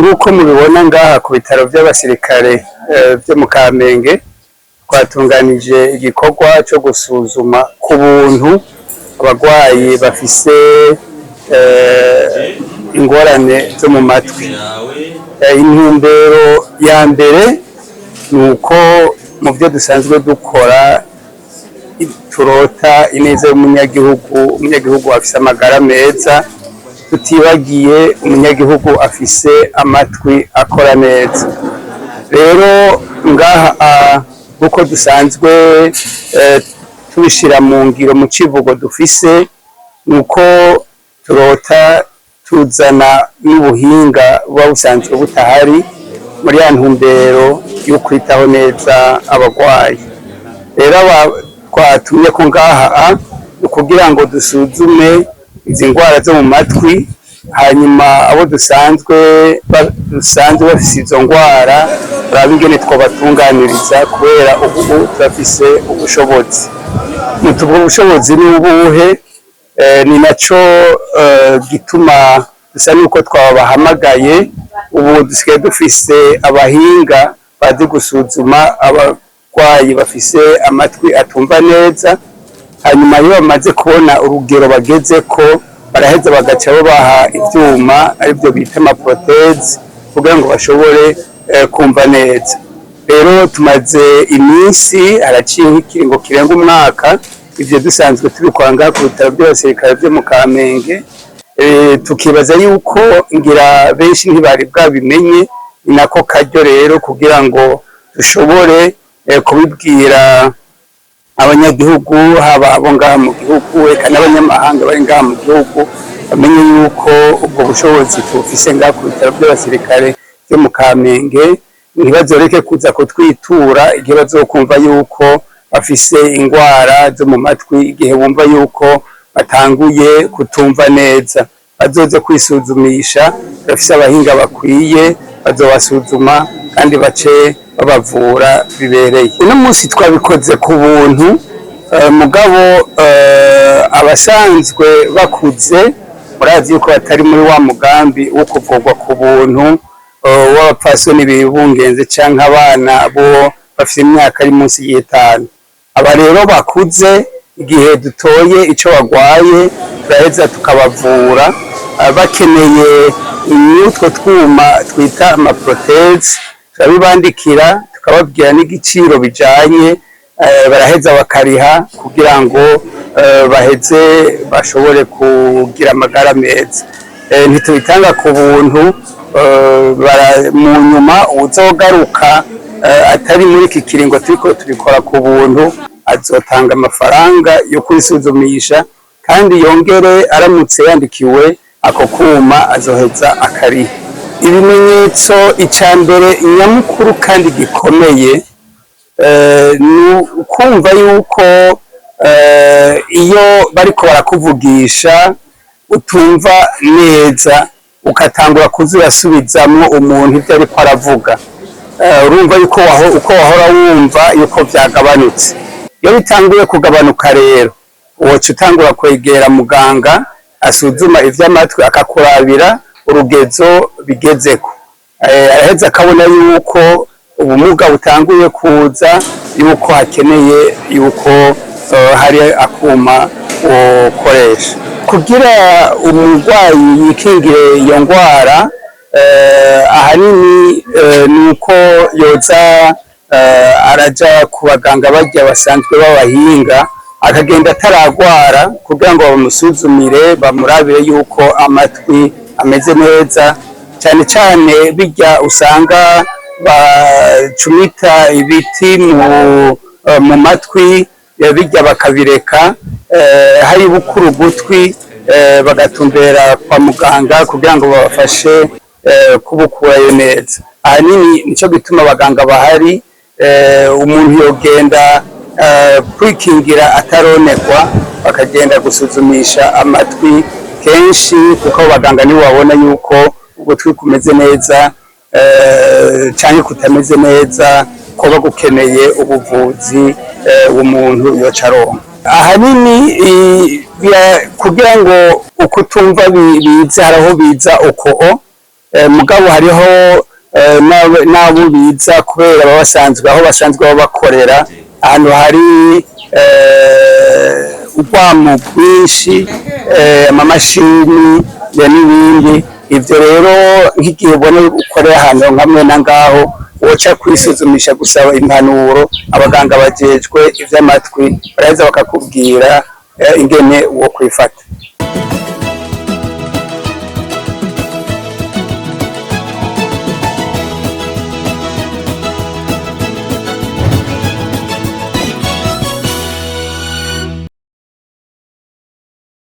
nk'uko mubibona ngaha ku bitaro by'abasirikare byo mu Kamenge twatunganije igikorwa cyo gusuzuma ku buntu abagwayi bafise ingorane zo mu matwi. Intumbero ya mbere nuko mu byo dusanzwe dukora turota ineza y'umunyagihugu afise amagara meza, tutibagiye umunyagihugu afise amatwi akora neza. Rero ngaha uko dusanzwe tubishira mu ngiro mu civugo dufise nuko turota tuzana n'ubuhinga buba busanzwe butahari muri ya ntumbero yo kwitaho neza abagwayi. Rero twatumye ko ngaha kugira ngo dusuzume izi ngwara zo mu matwi, hanyuma abo dusanzwe bafise izo ngwara turaba ingene twobatunganiriza kubera ubu turafise ubushobozi. Ubwo bushobozi ni ubuhe? Ni naco gituma dusa nuko twabahamagaye. Ubu dusigaye dufise abahinga bazi gusuzuma abagwayi bafise amatwi atumva neza, hanyuma iyo bamaze kubona urugero bagezeko baraheza bagaca babaha ivyuma arivyo bita amaproteze kugira ngo bashobore kumva neza. Rero tumaze iminsi haraciye nk'ikiringo kirenga umwaka ivyo dusanzwe tubikora ngaha ku bitaro by'abasirikare byo mu Kamenge. Tukibaza yuko ngira benshi ntibari bwabimenye, ni nako karyo rero kugira ngo dushobore kubibwira abanyagihugu, haba abo ngaha mu gihugu eka n'abanyamahanga bari ngaha mu gihugu, bamenye yuko ubwo bushobozi tufise ngaha ku bitaro by'abasirikare byo mu Kamenge. Ntibazoreke kuza kutwitura igihe bazokumva yuko bafise ingwara zo mu matwi, igihe bumva yuko batanguye kutumva neza bazoze kwisuzumisha. Bafise abahinga bakwiye bazobasuzuma kandi bace babavura bibereye. Uno munsi twabikoze ku buntu, mugabo abasanzwe bakuze murazi yuko batari muri wa mugambi wo kuvurwa ku buntu w'abapfasoni bibungenze canke abana bo bafite imyaka ari munsi y'itanu. Aba rero bakuze igihe dutoye ico bagwaye turaheza tukabavura. Bakeneye n'utwo twuma twita amaproteze turabibandikira, tukababwira n'igiciro bijanye, baraheza bakariha kugira ngo baheze bashobore kugira amagara meza. Ntitubitanga ku buntu, mu nyuma uzogaruka atari muri iki kiringo turiko tubikora ku buntu azotanga amafaranga yo kwisuzumisha, kandi yongere aramutse yandikiwe ako kuma azoheza akariha. Ibimenyetso ica mbere nyamukuru kandi gikomeye ni ukumva yuko iyo bariko barakuvugisha utumva neza, ukatangura kuzirasubizamwo umuntu ivyo ariko aravuga. Urumva yuko uko wahora wumva yuko vyagabanutse. Iyo bitanguye kugabanuka rero woca utangura kwegera muganga asuzuma ivy'amatwi akakurabira urugezo bigezeko. Araheza akabona yuko ubumuga butanguye kuza, yuko hakeneye yuko hari akuma wokoresha kugira umurwayi yikingire iyo ngwara. Ahanini nuko yoza araja ku baganga barya basanzwe b'abahinga, akagenda ataragwara kugira ngo bamusuzumire bamurabire yuko amatwi ameze neza. Cyane cyane bijya usanga bacumita ibiti mu matwi, bijya bakabireka hari bukuru gutwi, bagatumbera kwa muganga kugira ngo babafashe kubukurayo neza. Ahanini nico gituma abaganga bahari. Umuntu yogenda kwikingira ataronekwa, bakagenda gusuzumisha amatwi kenshi, kuko abaganga nibo babona yuko ugutwi kumeze neza canke kutameze neza, kuba gukeneye ubuvuzi umuntu yoca aronka. Ahanini kugira ngo ukutumva biza haraho biza uko mugabo hariho n'abo biza kubera baba basanzwe aho basanzwe baba bakorera ahantu hari urwamo rwinshi amamashini n'ibindi. Ivyo rero nk'igihe ubona ukorera ahantu hamwe na ngaho woca kwisuzumisha gusaba impanuro abaganga bajejwe ivy'amatwi baraheza bakakubwira ingene wo kwifata.